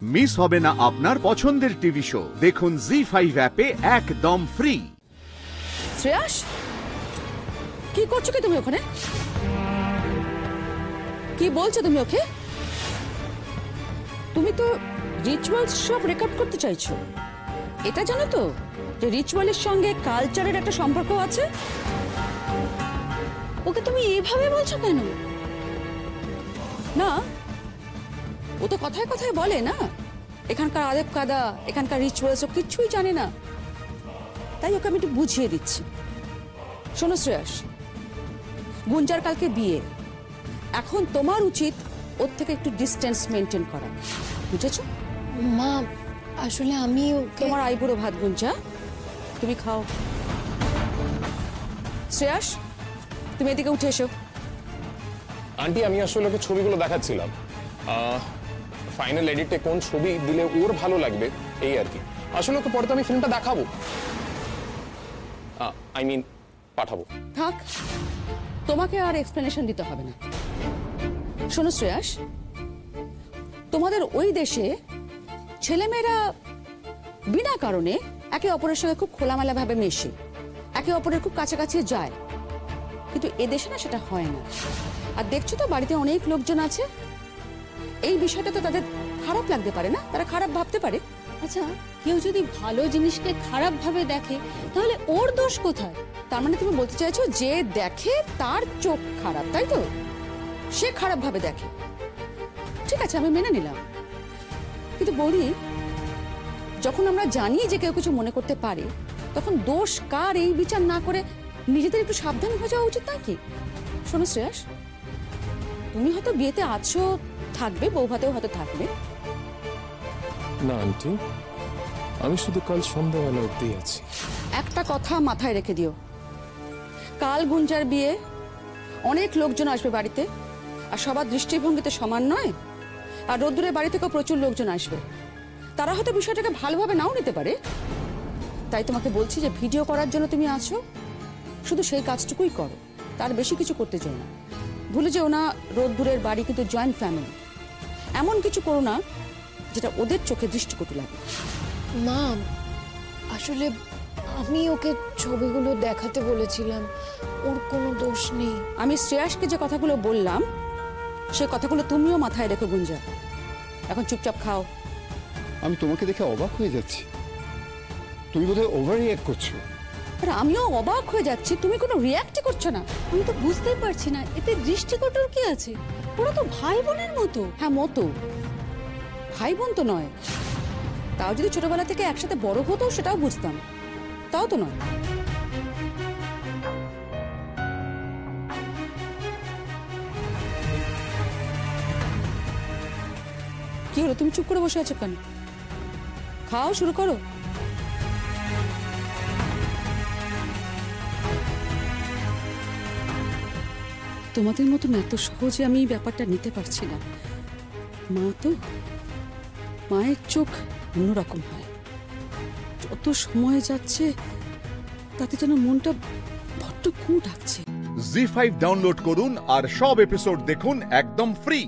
Miss হবে না আপনার পছন্দের টিভি শো। দেখুন জি5 অ্যাপে একদম ফ্রি। শ্রেয়াস, কি করছো কি তুমি ওখানে? কি বলছো তুমি ওকে? তুমি তো রিচুয়ালস সব রেকর্ড করতে চাইছো। এটা জানো তো যে রিচুয়ালের সঙ্গে কালচারের একটা সম্পর্ক আছে। ওকে তুমি এইভাবে বলছো কেন? না, ও তো কথায় কথায় বলে না এখানকার আদেব কাদা, এখানকার রিচুয়ালস ও কিছুই জানে না। তাই ওকে আমি একটু বুঝিয়ে দিচ্ছি। শোনো শ্রেয়াস, গুঞ্জার কালকে বিয়ে, এখন তোমার উচিত ওর থেকে একটু ডিস্টেন্স মেনটেন করা, বুঝেছো? মা আসলে আমি তোমার আইবুড়ো ভাত গুঞ্জা, তুমি খাও। শ্রেয়াস, তুমি এদিকে উঠে এসো। আন্টি, আমি আসলে ওকে ছবিগুলো দেখাচ্ছিলাম। ফাইনাল এডিটে কোন ছবি দিলে ওর ভালো লাগবে এই আর কি। আসলে ওকে পরে তো আমি ফিল্মটা দেখাবো, আই মিন পাঠাবো। থাক, তোমাকে আর এক্সপ্লেনেশন দিতে হবে না। শোনো শ্রেয়াস, তোমাদের ওই দেশে ছেলেমেয়েরা বিনা কারণে একে অপরের সঙ্গে খুব খোলামেলা ভাবে মেশে, একে অপরের খুব কাছাকাছি যায়, কিন্তু এদেশে না সেটা হয় না। আর দেখছো তো বাড়িতে অনেক লোকজন আছে, এই বিষয়টা তো তাদের খারাপ লাগতে পারে না, তারা খারাপ ভাবতে পারে। আচ্ছা, কেউ যদি ভালো জিনিসকে খারাপ ভাবে দেখে তাহলে ওর দোষ কোথায়? তার মানে তুমি বলতে চাইছো যে দেখে তার চোখ খারাপ, তাই তো? সে খারাপ ভাবে দেখে, ঠিক আছে, আমি মেনে নিলাম। কিন্তু বলি, যখন আমরা জানি যে কেউ কিছু মনে করতে পারে, তখন দোষ কার এই বিচার না করে নিজেদের একটু সাবধান হয়ে যাওয়া উচিত, নয় কি? শোনো শ্রেয়াস, তুমি হয়তো বিয়েতে আছো, থাকবে, বউ ভাতেও হয়তো থাকবে। না আন্টি, আমি শুধু কাল সন্ধ্যাবেলা অবধি আছি। একটা কথা মাথায় রেখে দিও, কাল গুঞ্জার বিয়ে, অনেক লোকজন আসবে বাড়িতে, আর সবার দৃষ্টিভঙ্গিতে সমান নয়। আর রোদ্দুরের বাড়ি থেকেও প্রচুর লোকজন আসবে, তারা হয়তো বিষয়টাকে ভালোভাবে নাও নিতে পারে। তাই তোমাকে বলছি যে ভিডিও করার জন্য তুমি আছো, শুধু সেই কাজটুকুই করো, তার বেশি কিছু করতে চাও না। ভুলে যেও না, রোদ্দুরের বাড়ি কিন্তু জয়েন্ট ফ্যামিলি। এমন কিছু করো না যেটা ওদের চোখে দৃষ্টিকটু লাগে। মা আসলে আমি ওকে ছবিগুলো দেখাতে বলেছিলাম, ওর কোনো দোষ নেই। আমি শ্রেয়াসকে যে কথাগুলো বললাম সে কথাগুলো তুমিও মাথায় রেখো গুঞ্জা। এখন চুপচাপ খাও। আমি তোমাকে দেখে অবাক হয়ে যাচ্ছি, তুমি বোধহয় ওভার রিঅ্যাক্ট করছো। আর আমিও অবাক হয়ে যাচ্ছি, তুমি কোনো রিঅ্যাক্টই করছো না। আমি তো বুঝতেই পারছি না এতে দৃষ্টিকটুর কি আছে। ওরা তো ভাই বোনের মতো। হ্যাঁ, মতো, ভাই বোন তো নয়। তাও যদি ছোটবেলা থেকে একসাথে বড় হতো সেটাও বুঝতাম, তাও তো নয়। কি হলো, তুমি চুপ করে বসে আছো কেন? খাও, শুরু করো। তোমাদের মতন এত সহজে আমি ব্যাপারটা নিতে পারছি না। মা তো, মায়ের চোখ অন্যরকম হয়, যত সময় যাচ্ছে তাতে যেন মনটা বড্ড কু ডাকছে। জি5 ডাউনলোড করুন আর সব এপিসোড দেখুন একদম ফ্রি।